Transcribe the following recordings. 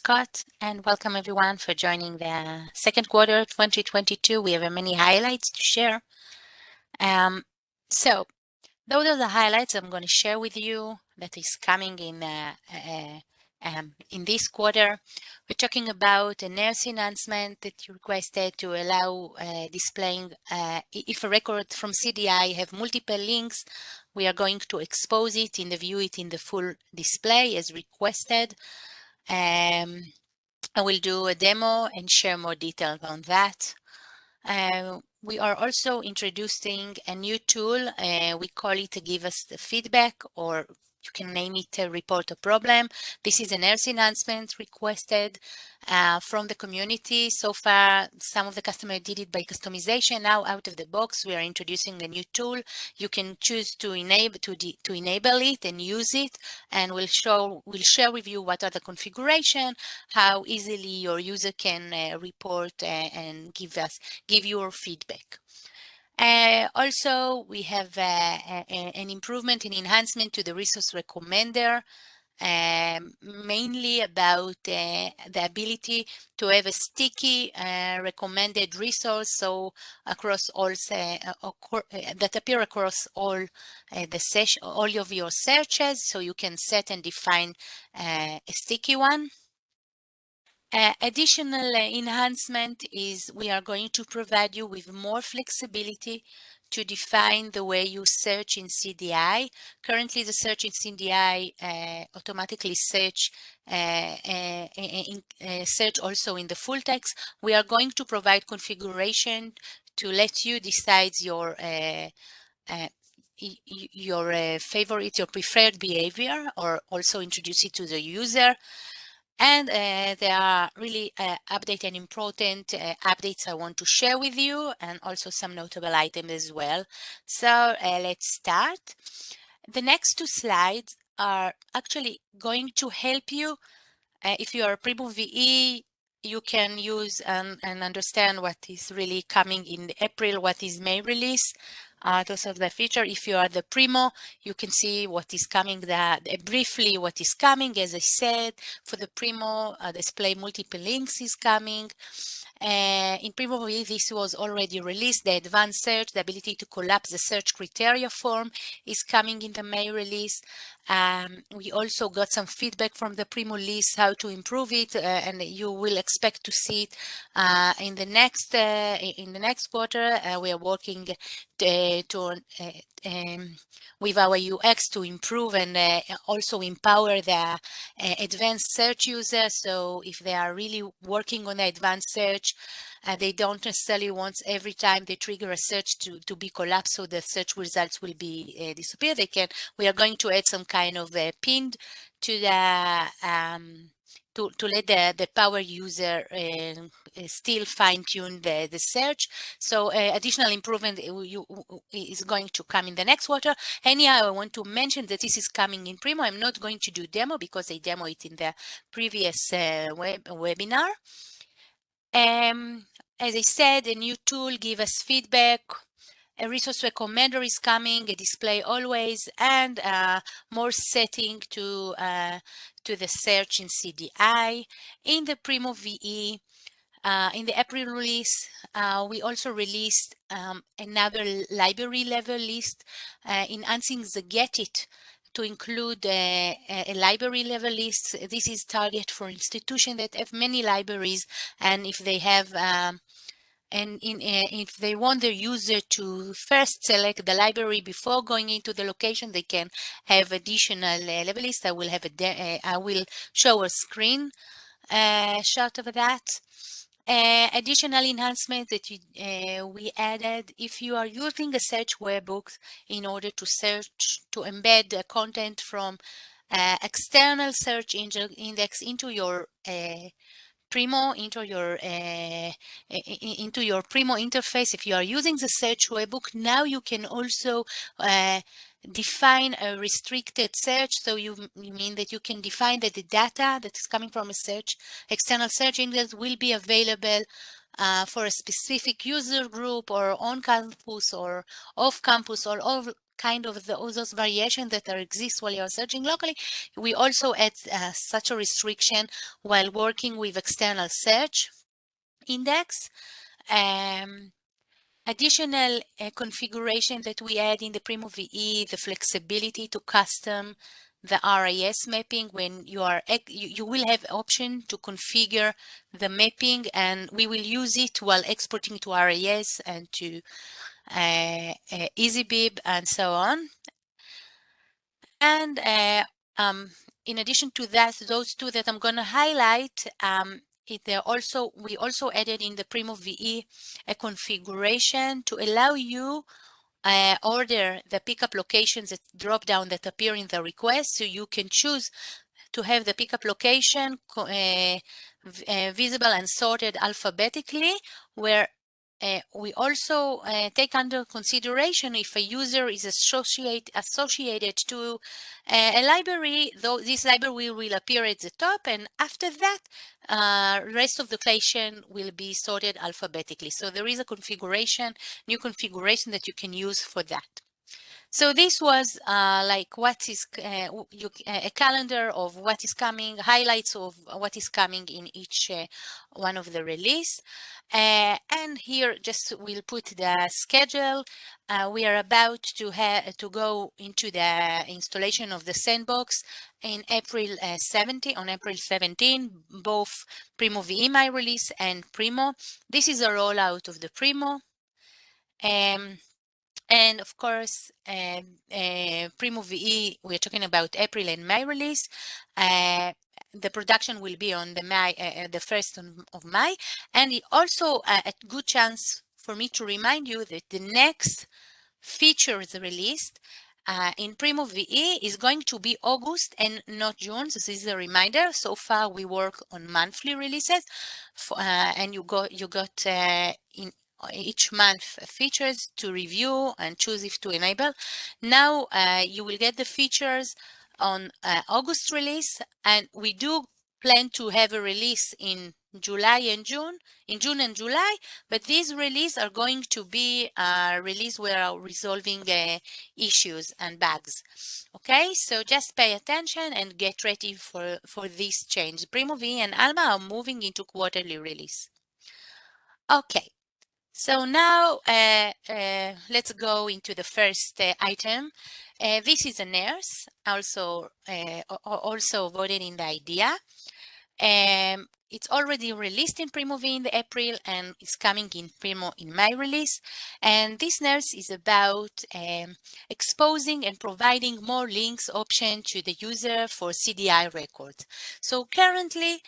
Scott, and welcome everyone for joining the second quarter 2022. We have many highlights to share. So those are the highlights I'm going to share with you that is coming in this quarter. We're talking about a RIS enhancement that you requested to allow displaying if a record from CDI have multiple links. We are going to expose it and view it in the full display as requested. I will do a demo and share more details on that. We are also introducing a new tool. We call it Give Us the Feedback, or you can name it Report a Problem. This is an RIS enhancement requested from the community. So far, some of the customers did it by customization. Now, out of the box, we are introducing a new tool. You can choose to enable it and use it, and we'll share with you what are the configuration, how easily your user can report and give your feedback. Also, we have an improvement and enhancement to the resource recommender, mainly about the ability to have a sticky recommended resource, so across all that appear across all of your searches, so you can set and define a sticky one. Additional enhancement is we are going to provide you with more flexibility to define the way you search in CDI. Currently, the search in CDI automatically search also in the full text. We are going to provide configuration to let you decide your favorite, your preferred behavior, or also introduce it to the user. And there are really update and important updates I want to share with you, and also some notable items as well. So let's start. The next two slides are actually going to help you. If you are Primo VE, you can use and understand what is really coming in April, what is May release. Those are the feature. If you are the Primo, you can see what is coming, briefly what is coming. As I said, for the Primo, display multiple links is coming. In Primo VE, this was already released. The advanced search, the ability to collapse the search criteria form is coming in the May release. We also got some feedback from the Primo list how to improve it, and you will expect to see it in the next quarter. We are working with our UX to improve and also empower the advanced search users. So if they are really working on the advanced search, they don't necessarily want every time they trigger a search to be collapsed, so the search results will be disappear. We are going to add some kind of pinned to the to let the power user still fine-tune the search. So additional improvement is going to come in the next quarter. Anyhow, I want to mention that this is coming in Primo. I'm not going to do demo because I demo it in the previous webinar. As I said, a new tool give us feedback. A resource recommender is coming, a display always, and more setting to the search in CDI. In the Primo VE, in the April release, we also released another library level list, enhancing the Get It to include a library level list. This is target for institutions that have many libraries, and if they have if they want the user to first select the library before going into the location, they can have additional level list. I will show a screen shot of that. Additional enhancement that we added: if you are using a search webhooks in order to embed the content from external search index into your Primo, into your Primo interface. If you are using the search webhook, now you can also define a restricted search. So you mean that you can define that the data that is coming from a external search index will be available for a specific user group, or on campus or off campus, or kind of those variations that are exist while you're searching locally. We also add such a restriction while working with external search index. Additional configuration that we add in the Primo VE, the flexibility to custom the RIS mapping. When you are, you will have option to configure the mapping, and we will use it while exporting to RIS and to EasyBib and so on. And in addition to that, those two that I'm going to highlight, we also added in the Primo VE a configuration to allow you order the pickup locations that drop down that appear in the request, so you can choose to have the pickup location visible and sorted alphabetically, where we also take under consideration if a user is associated to a library, though this library will appear at the top, and after that, rest of the location will be sorted alphabetically. So there is a new configuration that you can use for that. So this was like what is a calendar of what is coming, highlights of what is coming in each one of the release. And here just we'll put the schedule. We are about to go into the installation of the sandbox in April 17, both Primo VE My release and Primo. This is a rollout of the Primo. And of course, Primo VE, we're talking about April and May release. The production will be on the 1st of May. And it also a good chance for me to remind you that the next features released in Primo VE is going to be August and not June. So this is a reminder. So far, we work on monthly releases, and you got in each month features to review and choose if to enable. Now you will get the features on August release, and we do plan to have a release in June and July, but these releases are going to be released where resolving issues and bugs. Okay, so just pay attention and get ready for this change. Primo VE and Alma are moving into quarterly release. Okay. So now let's go into the first item. This is a nurse, also voted in the idea. It's already released in Primo VE in the April and is coming in Primo in May release. And this nurse is about exposing and providing more links option to the user for CDI records. So currently,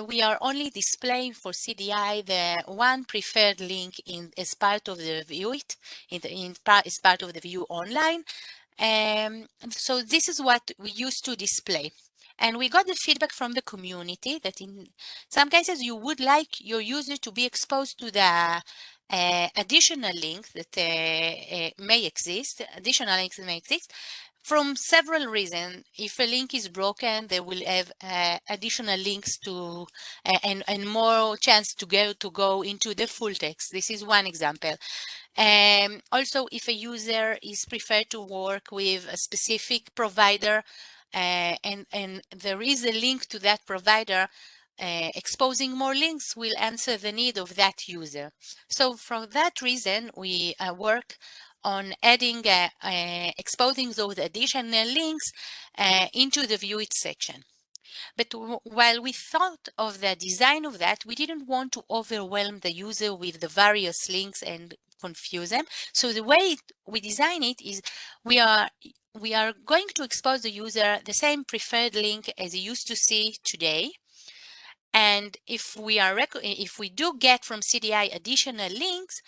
we are only displaying for CDI the one preferred link as part of the view as part of the view online. So this is what we used to display. And we got the feedback from the community that in some cases you would like your user to be exposed to the additional links that may exist, from several reasons. If a link is broken, they will have additional links to and more chance to go into the full text. This is one example. Also, if a user is preferred to work with a specific provider and there is a link to that provider, exposing more links will answer the need of that user. So for that reason, we work on adding, exposing those additional links into the View It section. But while we thought of the design of that, we didn't want to overwhelm the user with the various links and confuse them. So the way we design it is we are going to expose the user the same preferred link as you used to see today. And if we do get from CDI additional links,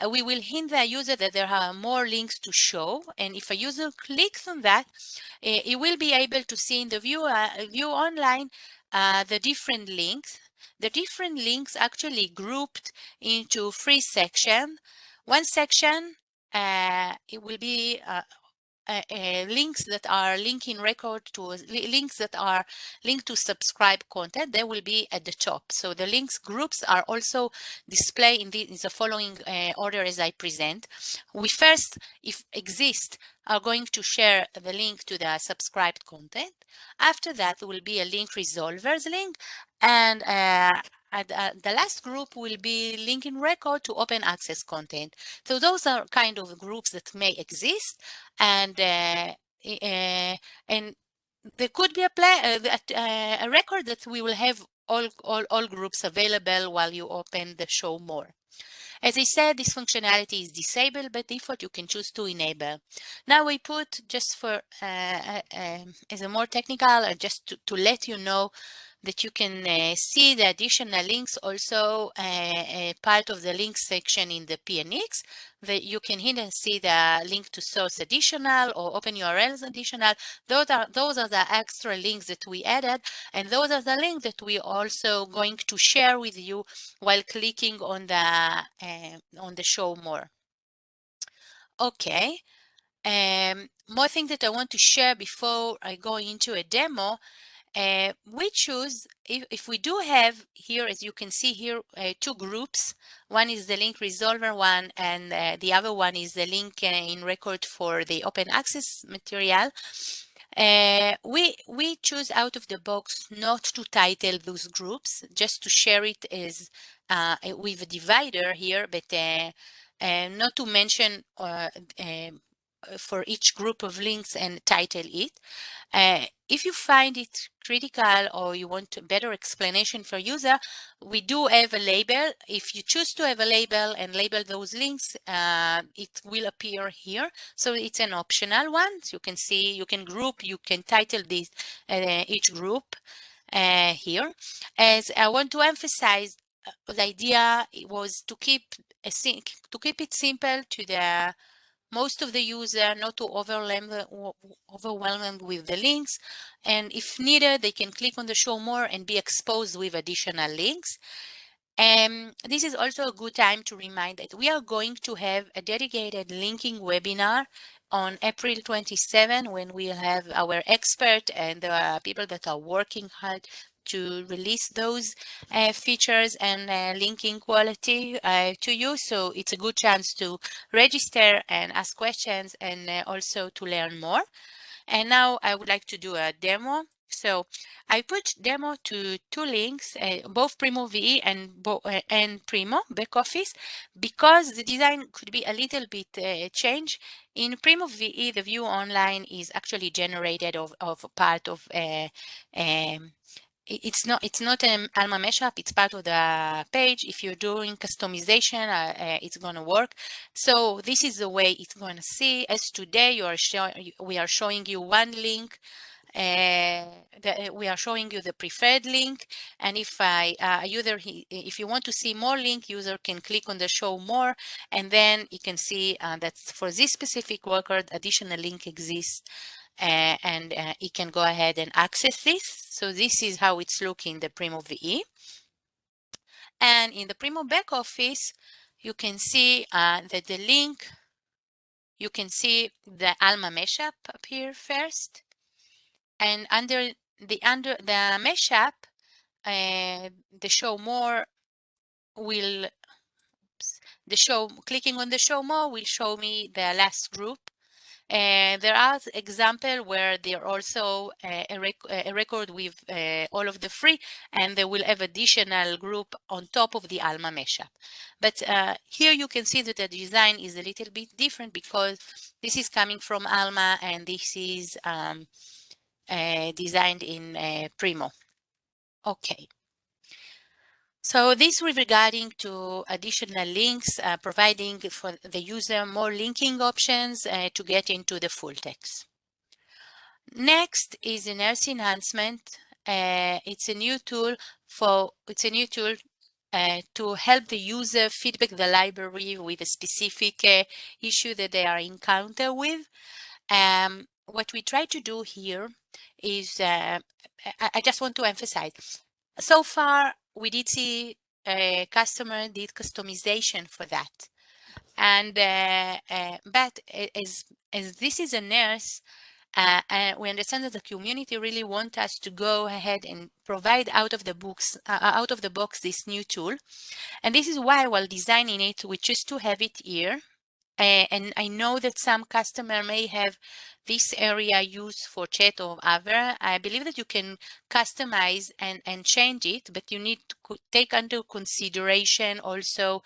we will hint the user that there are more links to show. And if a user clicks on that, it will be able to see in the view online the different links. The different links actually grouped into 3 sections. One section it will be links that are linking record to links that are linked to subscribe content, they will be at the top. So the links groups are also displayed in the following order as I present. We first, if exist, are going to share the link to the subscribed content. After that, there will be a link resolvers link, and the last group will be linking record to open access content. So those are kind of groups that may exist, and there could be a record that we will have all groups available while you open the show more. As I said, this functionality is disabled by default. You can choose to enable. Now we put just for as a more technical, just to let you know that you can see the additional links also part of the links section in the PNX, that you can hit and see the link to source additional or open URLs additional. Those are the extra links that we added, and those are the links that we also going to share with you while clicking on the show more. Okay. More things that I want to share before I go into a demo. We choose, if we do have here, as you can see here, two groups. One is the link resolver one, and the other one is the link in record for the open access material. We choose out of the box not to title those groups, just to share it as with a divider here, but not to mention for each group of links and title it. If you find it critical or you want a better explanation for user, we do have a label. If you choose to have a label and label those links, it will appear here. So it's an optional one. So you can see, you can group, you can title this each group here. As I want to emphasize, the idea was to keep it simple to the most of the user, not to overwhelm them with the links. And if needed, they can click on the show more and be exposed with additional links. This is also a good time to remind that we are going to have a dedicated linking webinar on April 27, when we'll have our expert and the people that are working hard to release those features and linking quality to you. So it's a good chance to register and ask questions and also to learn more. And now I would like to do a demo. So I put demo to two links, both Primo VE and Primo back office, because the design could be a little bit changed. In Primo VE, the view online is actually generated of part of it's not an Alma mashup, it's part of the page. If you're doing customization, it's going to work. So this is the way it's going to see. As today we are showing you one link. We are showing you the preferred link, and if if you want to see more link, user can click on the show more, and then you can see that for this specific record additional link exists, and you can go ahead and access this. So this is how it's looking in the Primo VE. And in the Primo back office, you can see that the link, you can see the Alma mashup appear first. And under the mashup, the show more will, clicking on the show more will show me the last group. There are examples where there are also a record with all of the free, and they will have additional group on top of the Alma mashup. But here you can see that the design is a little bit different, because this is coming from Alma and this is designed in Primo. Okay. So this with regarding to additional links, providing for the user more linking options to get into the full text. Next is an RIS enhancement. It's a new tool to help the user feedback the library with a specific issue that they are encounter with. What we try to do here is, I just want to emphasize, so far we did see a customer did customization for that. And but as this is a nurse, and we understand that the community really want us to go ahead and provide out of the box this new tool. And this is why, while designing it, we choose to have it here. And I know that some customer may have this area used for chat or other. I believe that you can customize and change it, but you need to take into consideration also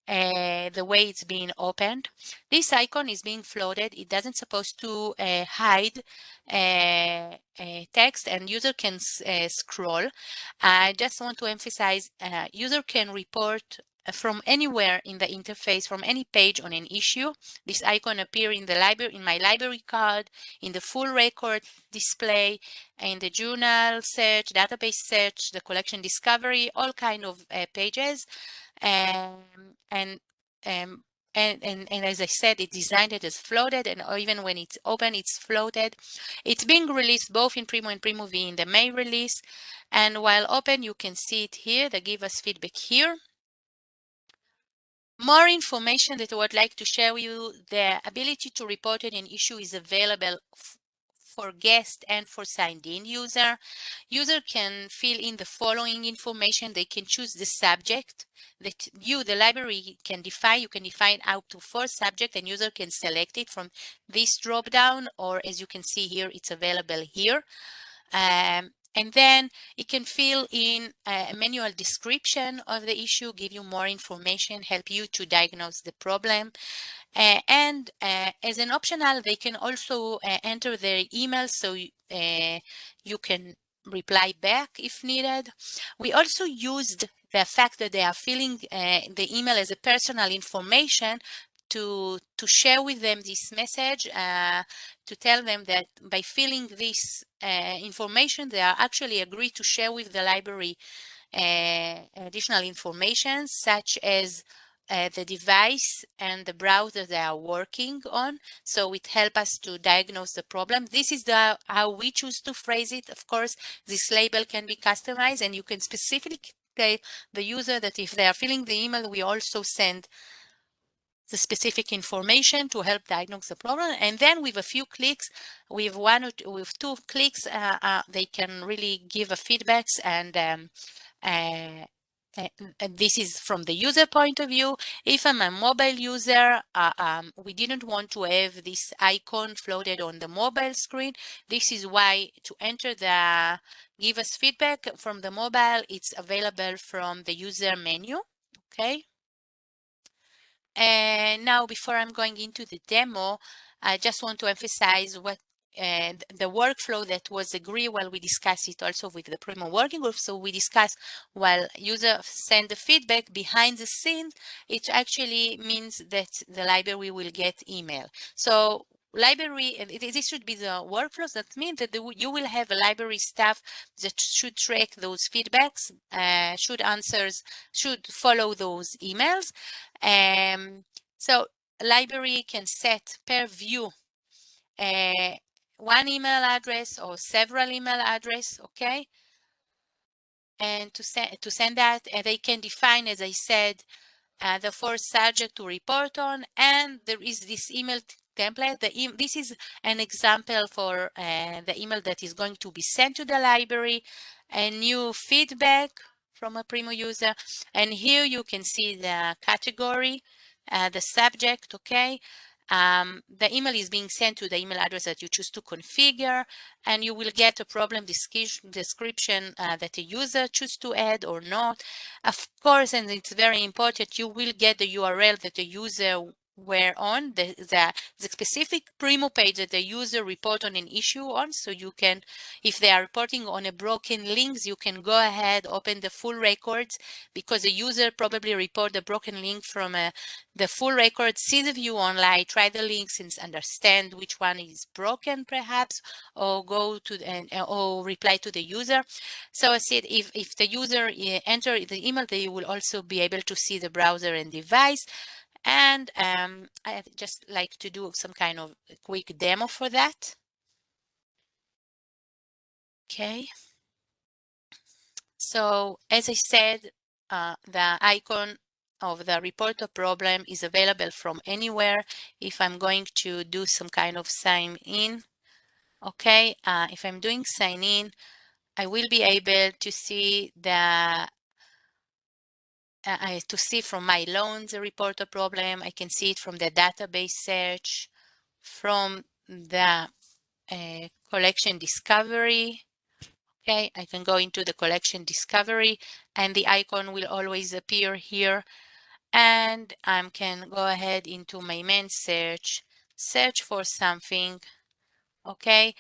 the way it's being opened. This icon is being floated. It doesn't supposed to hide text, and user can scroll. I just want to emphasize user can report from anywhere in the interface, from any page on an issue. This icon appear in the library, in my library card, in the full record display, in the journal search, database search, the collection discovery, all kind of pages. Um, and, um, and as I said, it's designed it as floated, and even when it's open, it's floated. It's being released both in Primo and Primo VE in the May release. And while open, you can see it here. They give us feedback here. More information that I would like to share with you: the ability to report an issue is available for guest and for signed in user. User can fill in the following information. They can choose the subject that you, the library, can define. You can define up to 4 subjects, and user can select it from this drop down, or as you can see here, it's available here. And then it can fill in a manual description of the issue, give you more information, help you to diagnose the problem. And as an optional, they can also enter their email, so you can reply back if needed. We also used the fact that they are filling the email as a personal information to share with them this message, to tell them that by filling this information, they are actually agree to share with the library additional information, such as the device and the browser they are working on. So it helps us to diagnose the problem. This is how we choose to phrase it. Of course, this label can be customized, and you can specifically tell the user that if they are filling the email, we also send the specific information to help diagnose the problem. And then with a few clicks, with 2 clicks, they can really give a feedbacks. And this is from the user point of view. If I'm a mobile user, we didn't want to have this icon floated on the mobile screen. This is why, to enter the give us feedback from the mobile, it's available from the user menu. Okay. And now, before I'm going into the demo, I just want to emphasize what the workflow that was agreed while we discussed it also with the Primo working group. So we discussed, while user send the feedback behind the scenes, it actually means that the library will get email. So library, this should be the workflows. That means that you will have a library staff that should track those feedbacks, should follow those emails. So library can set per view one email address or several email address, okay? And to send that, and they can define, as I said, the 4 subject to report on, and there is this email template. This is an example for the email that is going to be sent to the library, a new feedback from a Primo user, and here you can see the category, the subject, okay? The email is being sent to the email address that you choose to configure, and you will get a problem description that the user choose to add or not. Of course, and it's very important, you will get the URL that the user were on, the specific Primo page that the user report on an issue on. So you can, if they are reporting on a broken links, you can go ahead, open the full records, because the user probably report the broken link from the full record, see the view online, try the links and understand which one is broken perhaps, or go to or reply to the user. So I said, if the user enter the email, they will also be able to see the browser and device. And I just like to do some kind of quick demo for that. Okay. So as I said, the icon of the report a problem is available from anywhere. If I'm going to do some kind of sign in, okay, if I'm doing sign in, I will be able to see to see from my loans a report a problem. I can see it from the database search, from the collection discovery. Okay, I can go into the collection discovery and the icon will always appear here. And I can go ahead into my main search, search for something, okay?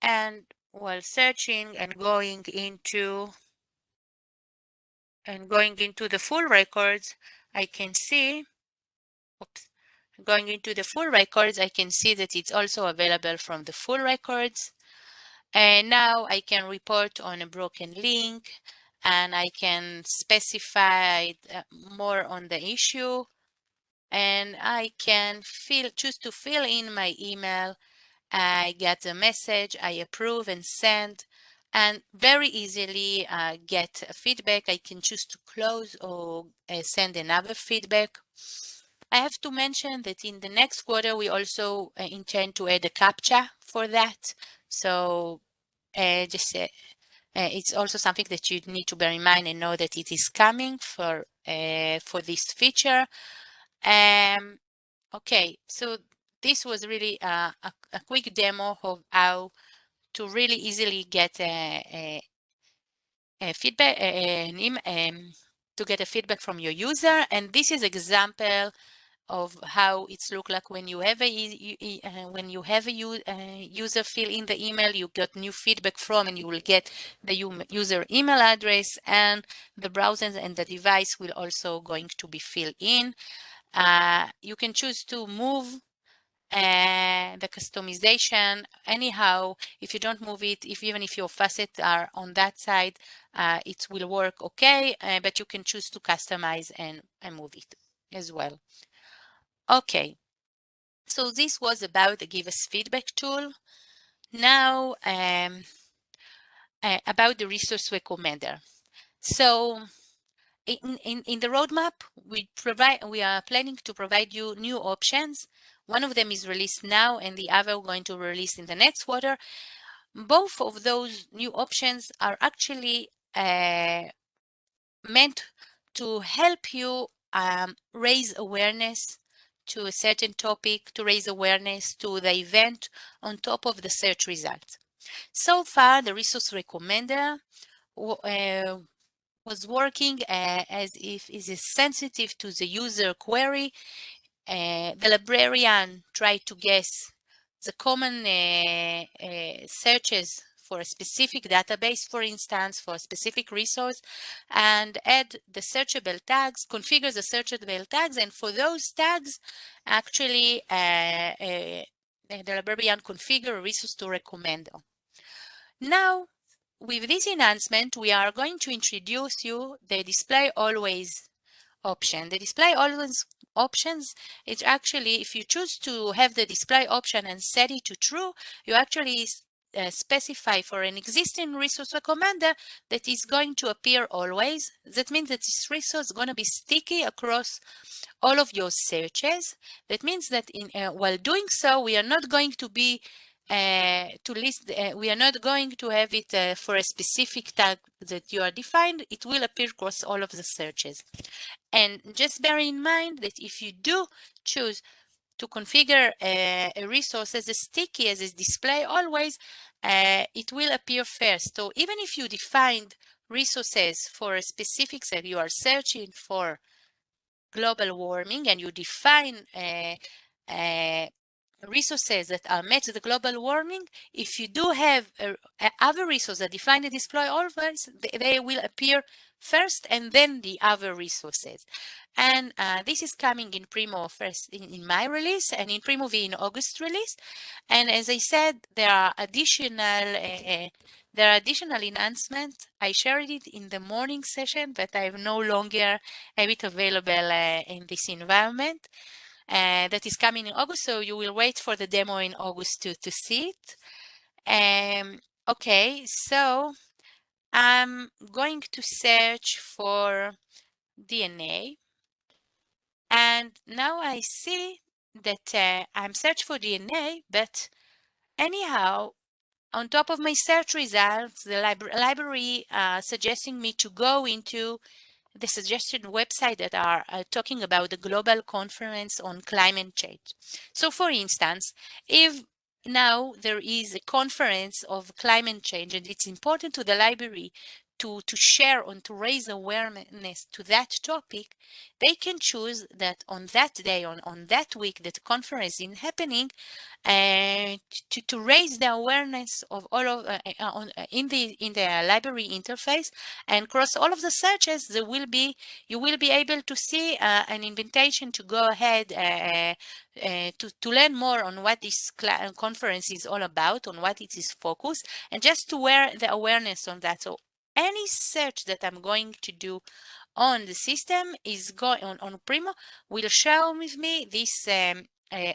And while searching and going into the full records, I can see, oops, going into the full records, I can see that it's also available from the full records. And now I can report on a broken link and I can specify more on the issue. And I can choose to fill in my email. I get the message, I approve and send, and very easily get feedback. I can choose to close or send another feedback. I have to mention that in the next quarter, we also intend to add a CAPTCHA for that. So it's also something that you need to bear in mind and know that it is coming for this feature. Okay, so this was really a quick demo of how to really easily get a feedback, to get a feedback from your user. And this is example of how it's look like when you have a user fill in the email, you get new feedback from, and you will get the user email address, and the browser and the device will also going to be filled in. You can choose to move the customization anyhow. If you don't move it, even if your facets are on that side, it will work okay, but you can choose to customize and move it as well. Okay, so this was about the Give Us Feedback tool. Now about the resource recommender. So in the roadmap, we are planning to provide you new options. One of them is released now and the other we're going to release in the next quarter. Both of those new options are actually meant to help you raise awareness to a certain topic, to raise awareness to the event on top of the search results. So far, the resource recommender was working as if it is sensitive to the user query. The librarian tried to guess the common searches for a specific database, for instance, for a specific resource, and add the searchable tags, configure the searchable tags, and for those tags, actually, the librarian configure a resource to recommend. Now, with this enhancement, we are going to introduce you the display always option. The display always options is actually, if you choose to have the display option and set it to true, you actually specify for an existing resource recommender that is going to appear always. That means that this resource is going to be sticky across all of your searches. That means that while doing so, we are not going to be we are not going to have it for a specific tag that you are defined. It will appear across all of the searches. And just bear in mind that if you do choose to configure a resource as a sticky, as a display always, it will appear first. So even if you defined resources for a specific set, you are searching for global warming and you define resources that are met to the global warming, if you do have other resources that define the display always, they will appear first and then the other resources. And this is coming in Primo first in my release and in Primo VE in August release. And as I said, there are additional enhancements. I shared it in the morning session, but I no longer have it available in this environment. That is coming in August, so you will wait for the demo in August to see it. Okay, so I'm going to search for DNA. And now I see that I'm searching for DNA, but anyhow, on top of my search results, the library suggesting me to go into the suggested website that are talking about the global conference on climate change. So for instance, if now there is a conference of climate change and it's important to the library to share and to raise awareness to that topic, they can choose that on that day, on that week that the conference is happening, to raise the awareness of all of in the library interface, and across all of the searches you will be able to see an invitation to go ahead to learn more on what this conference is all about, on what it is focused, and just to wear the awareness on that. So any search that I'm going to do on the system is going on Primo will show with me this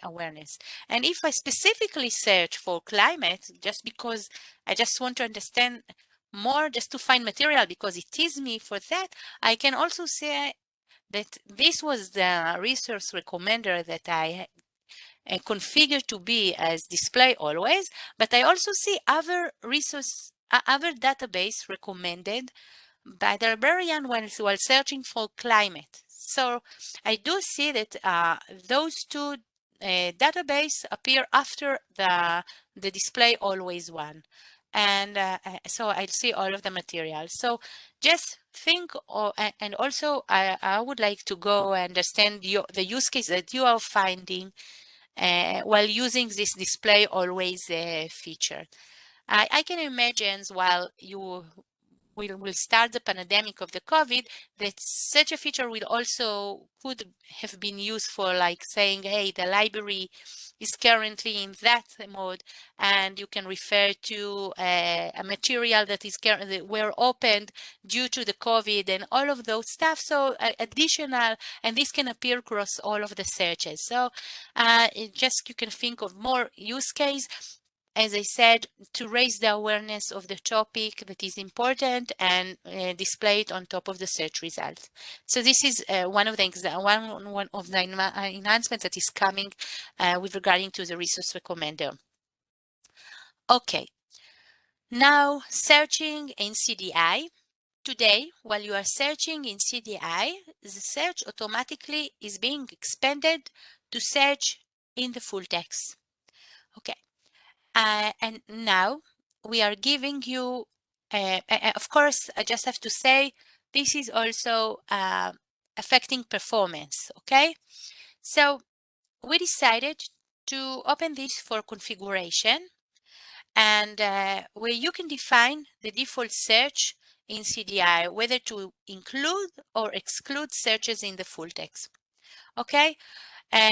awareness. And if I specifically search for climate, just because I just want to understand more, just to find material because it is me for that, I can also say that this was the resource recommender that I configured to be as display always, but I also see other resource, other database recommended by the librarian while searching for climate. So I do see that those two database appear after the display always one. And so I see all of the material. So just think, and also I would like to go understand the use case that you are finding while using this display always feature. I can imagine while you will start the pandemic of the COVID, that such a feature will also could have been used for like saying, hey, the library is currently in that mode, and you can refer to a material that is currently were opened due to the COVID and all of those stuff. So additional, and this can appear across all of the searches. So just you can think of more use case, as I said, to raise the awareness of the topic that is important and display it on top of the search results. So this is one of the enhancements that is coming with regarding to the resource recommender. Okay, now searching in CDI. Today, while you are searching in CDI, the search automatically is being expanded to search in the full text. Okay. And now we are giving you, of course, I just have to say, this is also affecting performance, okay? So we decided to open this for configuration, and where you can define the default search in CDI, whether to include or exclude searches in the full text, okay?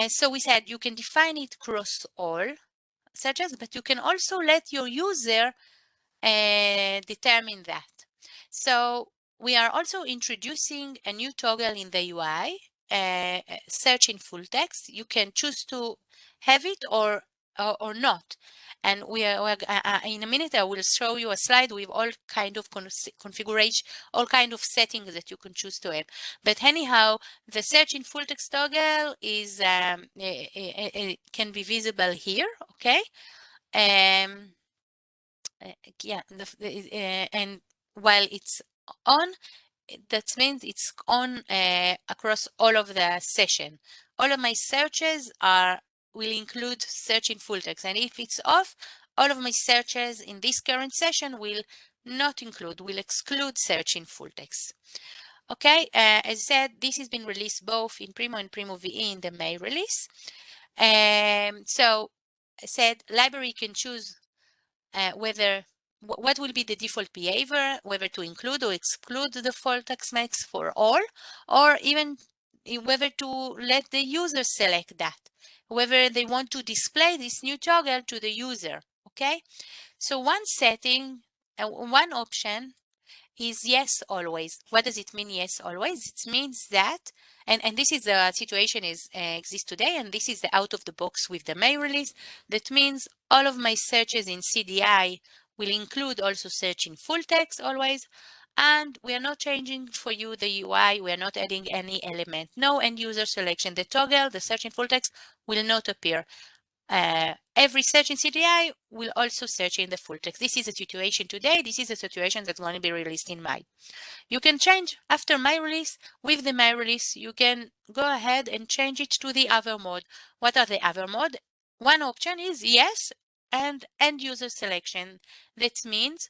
So we said you can define it across all searches, but you can also let your user determine that. So we are also introducing a new toggle in the UI, search in full text. You can choose to have it or not. And we are in a minute I will show you a slide with all kind of configuration, all kind of settings that you can choose to have. But anyhow, the search in full text toggle is can be visible here. Okay. Yeah, and while it's on, that means it's on across all of the session. All of my searches will include search in full text, and if it's off, all of my searches in this current session will not include, will exclude search in full text. Okay, as I said, this has been released both in Primo and Primo VE in the May release. So I said library can choose whether what will be the default behavior, whether to include or exclude the default text mix for all, or even whether to let the user select that, whether they want to display this new toggle to the user. Okay, so one setting, one option is yes always. What does it mean yes always? It means that, and this is the situation is exists today, and this is the out of the box with the May release. That means all of my searches in CDI will include also search in full text always, And we are not changing for you the UI. We are not adding any element. No end user selection. The toggle, the search in full text will not appear. Every search in CDI will also search in the full text. This is a situation today. This is a situation that's going to be released in May. You can change after my release. With the my release, you can go ahead and change it to the other mode. What are the other mode? One option is yes and end user selection. That means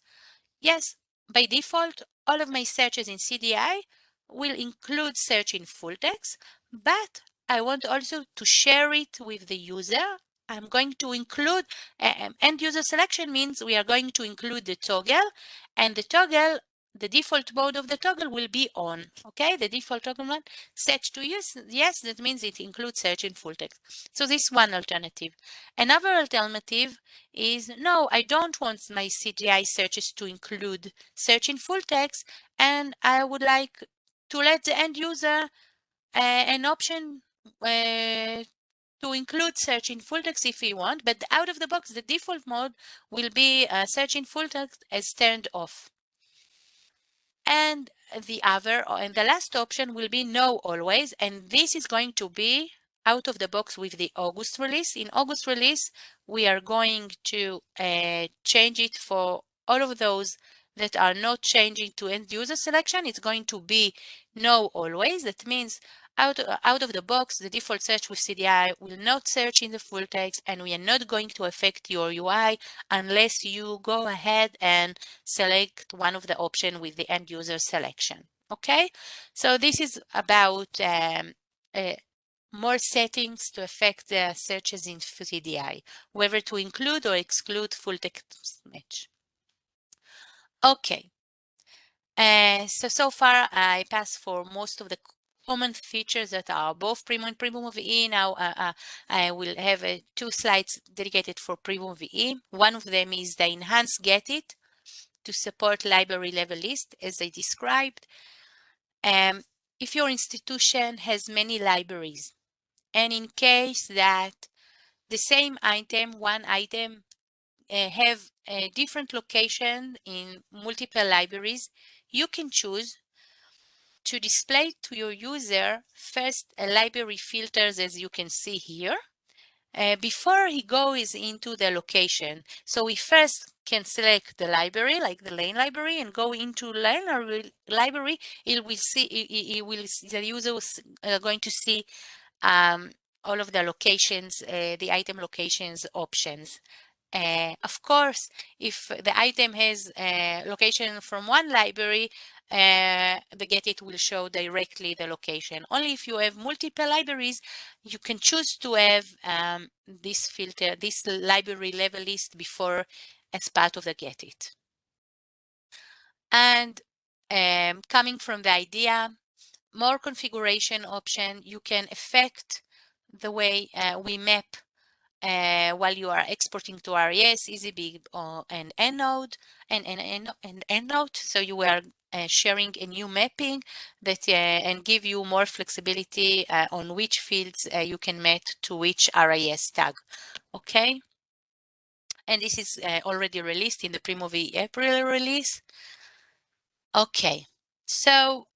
yes, by default, all of my searches in CDI will include search in full text, but I want also to share it with the user. I'm going to include end user selection means we are going to include the toggle, and the toggle, the default mode of the toggle will be on. Okay, the default toggle mode set to yes, that means it includes search in full text. So this is one alternative. Another alternative is no, I don't want my CGI searches to include search in full text, and I would like to let the end user an option to include search in full text if you want, but out of the box, the default mode will be search in full text as turned off. And the last option will be no always, and this is going to be out of the box with the August release. In August release, we are going to change it for all of those that are not changing to end user selection. It's going to be no always. That means out of the box, the default search with CDI will not search in the full text, and we are not going to affect your UI unless you go ahead and select one of the options with the end user selection. Okay, so this is about more settings to affect the searches in CDI, whether to include or exclude full text match. Okay, so far I passed for most of the common features that are both Primo and Primo VE. Now I will have 2 slides dedicated for Primo VE. One of them is the enhanced get it to support library level list, as I described. If your institution has many libraries, and in case that the same item, one item, have a different location in multiple libraries, you can choose to display to your user first a library filters, as you can see here, before he goes into the location. So we first can select the library, like the lane library, and go into lane library. The user is going to see all of the locations, the item locations options. Of course, if the item has a location from one library, the get it will show directly the location. Only if you have multiple libraries, you can choose to have this filter, this library level list before as part of the get it. And coming from the idea, more configuration option, you can affect the way we map while you are exporting to RIS, EasyBig, and EndNote, and EndNote. So you are sharing a new mapping that and give you more flexibility on which fields you can map to which RIS tag. Okay. And this is already released in the Primo VE April release. Okay. So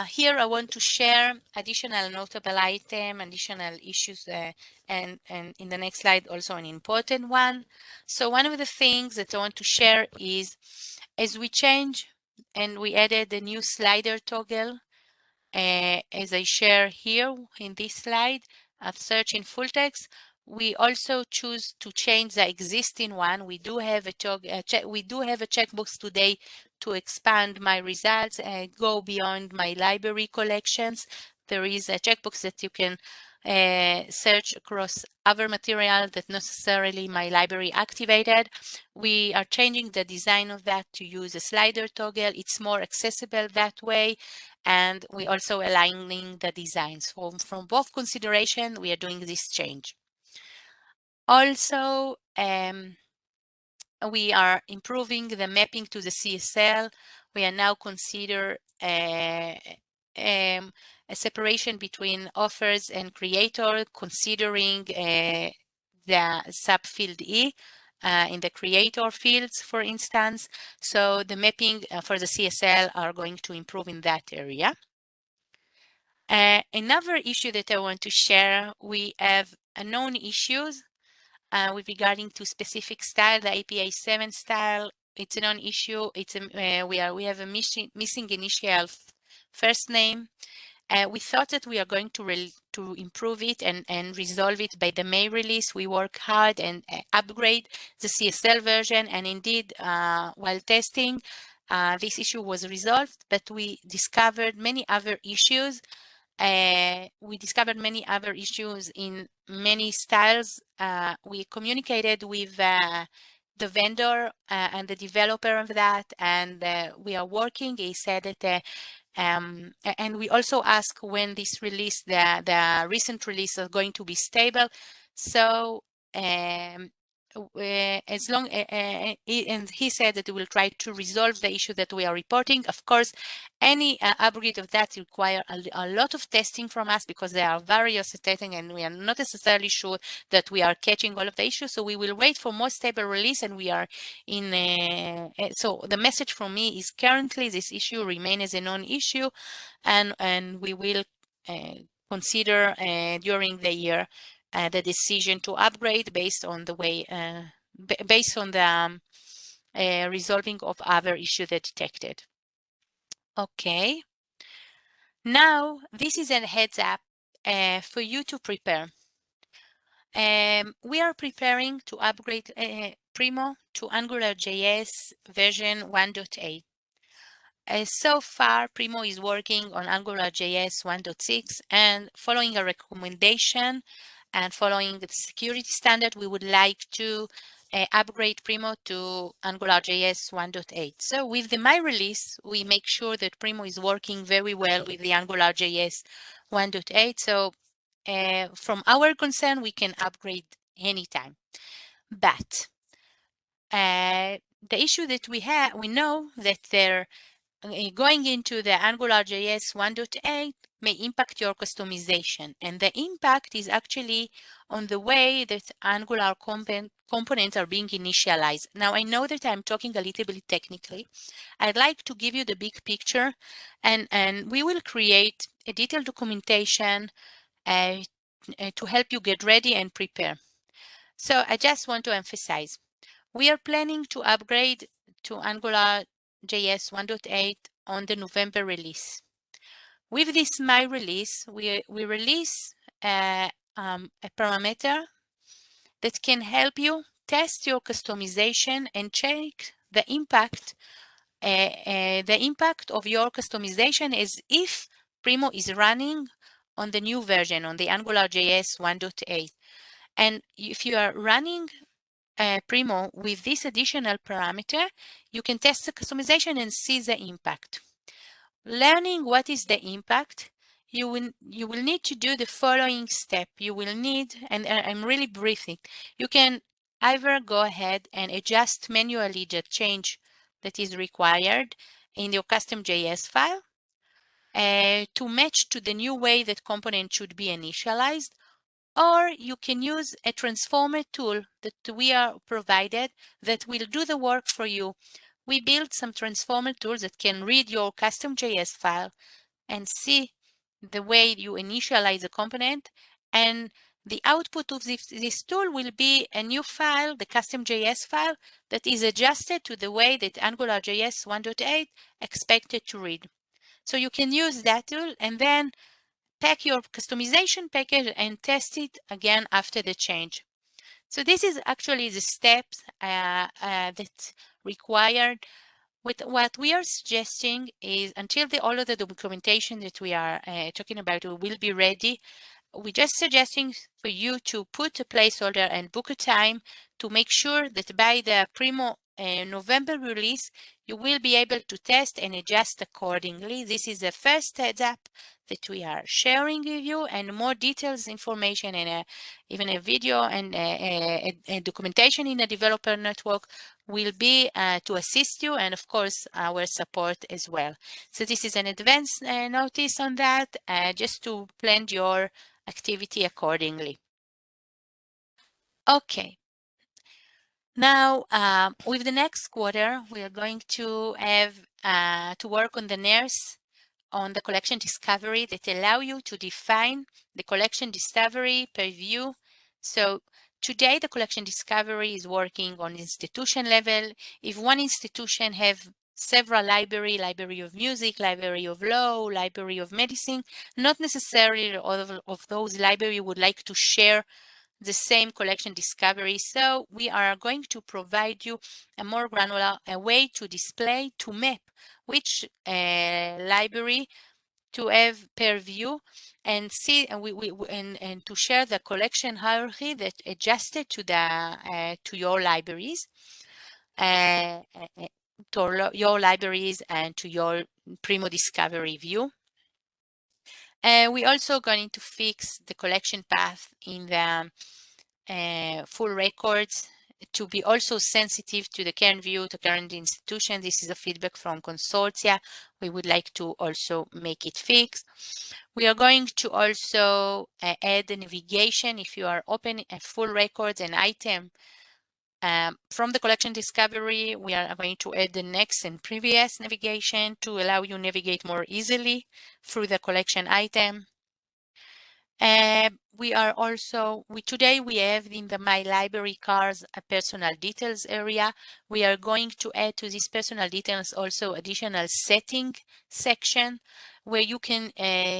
here I want to share additional notable item, additional issues, and in the next slide also an important one. So one of the things that I want to share is as we change and we added the new slider toggle, as I share here in this slide, search in full text, we also choose to change the existing one. We do have a checkbox today to expand my results and go beyond my library collections. There is a checkbox that you can search across other material that necessarily my library activated. We are changing the design of that to use a slider toggle. It's more accessible that way. And we also aligning the designs. From both consideration, we are doing this change. Also, we are improving the mapping to the CSL. We are now consider a separation between authors and creator, considering the subfield E. in the creator fields, for instance. So the mapping for the CSL are going to improve in that area. Another issue that I want to share, we have known issues with regarding to specific style, the API 7 style. It's a non-issue. It's we have a missing initial first name. We thought that we are going to improve it and resolve it by the May release. We work hard and upgrade the CSL version, and indeed, while testing, this issue was resolved, but we discovered many other issues. In many styles. We communicated with the vendor and the developer of that, and we are working. He said that and we also ask when this release, the recent release, are going to be stable. So as long and he said that we will try to resolve the issue that we are reporting. Of course, any upgrade of that require a lot of testing from us, because there are various testing and we are not necessarily sure that we are catching all of the issues. So we will wait for more stable release, and we are in so the message from me is currently this issue remain as a non-issue, and we will consider during the year the decision to upgrade based on the way based on the resolving of other issues that detected. Okay. Now, this is a heads up for you to prepare. We are preparing to upgrade Primo to AngularJS version 1.8. So far, Primo is working on AngularJS 1.6, and following a recommendation and following the security standard, we would like to upgrade Primo to AngularJS 1.8. So with the My release, we make sure that Primo is working very well with the AngularJS 1.8. So from our concern, we can upgrade anytime. But the issue that we know that going into the AngularJS 1.8 may impact your customization, and the impact is actually on the way that Angular components are being initialized. Now, I know that I'm talking a little bit technically. I'd like to give you the big picture, and we will create a detailed documentation to help you get ready and prepare. So I just want to emphasize, we are planning to upgrade to AngularJS 1.8 on the November release. With this My release, we release a parameter that can help you test your customization and check the impact of your customization as if Primo is running on the new version, on the AngularJS 1.8. And if you are running Primo with this additional parameter, you can test the customization and see the impact. Learning what is the impact, you will need to do the following step. You will need, and I'm really briefing, you can either go ahead and adjust manually the change that is required in your custom JS file to match to the new way that component should be initialized, or you can use a transformer tool that we are provided that will do the work for you. We built some transformer tools that can read your custom JS file and see the way you initialize a component, and the output of this tool will be a new file, the custom JS file, that is adjusted to the way that AngularJS 1.8 expected to read. So you can use that tool and then pack your customization package and test it again after the change. So this is actually the steps that required. What we are suggesting is, until all of the documentation that we are talking about will be ready, we're just suggesting for you to put a placeholder and book a time to make sure that by the Primo November release, you will be able to test and adjust accordingly. This is the first heads up that we are sharing with you, and more details, information, and even a video and a documentation in the developer network will be to assist you, and of course our support as well. So this is an advance notice on that, just to plan your activity accordingly. Okay. Now, with the next quarter, we are going to have to work on the NERS, on the collection discovery that allow you to define the collection discovery per view. So today, the collection discovery is working on institution level. If one institution have several library of music, library of law, library of medicine, not necessarily all of those library would like to share the same collection discovery. So we are going to provide you a more granular way to display, to map which library to have per view and see, and to share the collection hierarchy that adjusted to the to your libraries, to your libraries and to your Primo discovery view. We also going to fix the collection path in the full records to be also sensitive to the current view, to current institution. This is a feedback from consortia. We would like to also make it fixed. We are going to also add the navigation. If you are open a full records and item from the collection discovery, we are going to add the next and previous navigation to allow you navigate more easily through the collection item. We are also, today we have in the My Library Cards a personal details area. We are going to add to these personal details also additional setting section where you can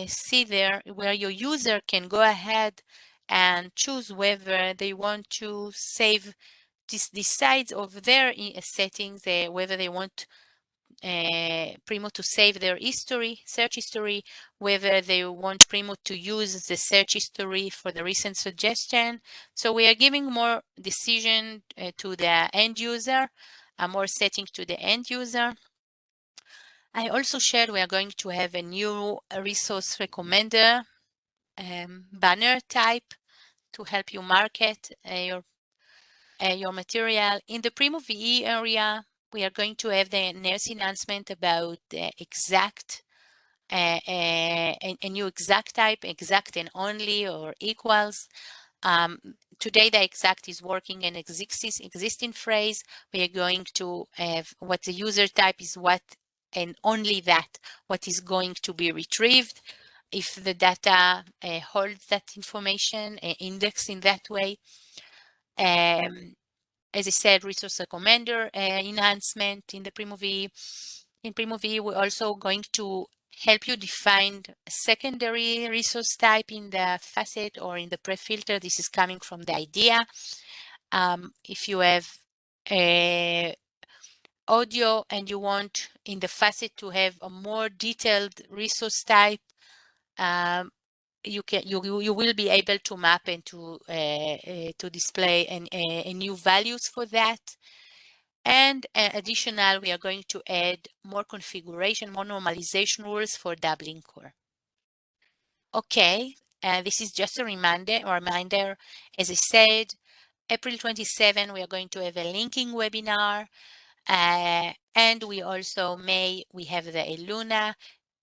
see there where your user can go ahead and choose whether they want to save decide of their settings, whether they want Primo to save their history, search history, whether they want Primo to use the search history for the recent suggestion. So we are giving more decision to the end user, more setting to the end user. I also shared we are going to have a new resource recommender banner type to help you market your material. In the Primo VE area, we are going to have the NERS announcement about the exact, a new exact type, exact and only or equals. Today the exact is working in existing phrase. We are going to have what the user type is what and only that what is going to be retrieved. If the data holds that information, index in that way. As I said, resource recommender enhancement in the Primo VE. In Primo VE, we're also going to help you define a secondary resource type in the facet or in the pre-filter. This is coming from the idea. If you have audio and you want in the facet to have a more detailed resource type, you will be able to map and to display a new values for that. And additional, we are going to add more configuration, more normalization rules for doubling core. Okay, this is just a reminder. As I said, April 27, we are going to have a linking webinar. And we also we have the Eluna.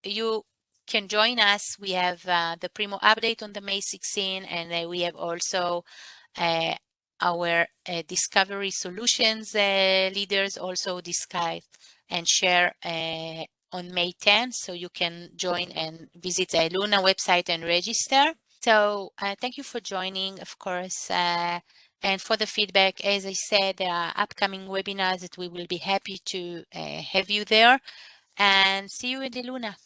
You can join us. We have the Primo update on the May 16, and we have also our discovery solutions leaders also discuss and share on May 10. So you can join and visit the Eluna website and register. So thank you for joining, of course. And for the feedback, as I said, there are upcoming webinars that we will be happy to have you there. And see you in the Luna.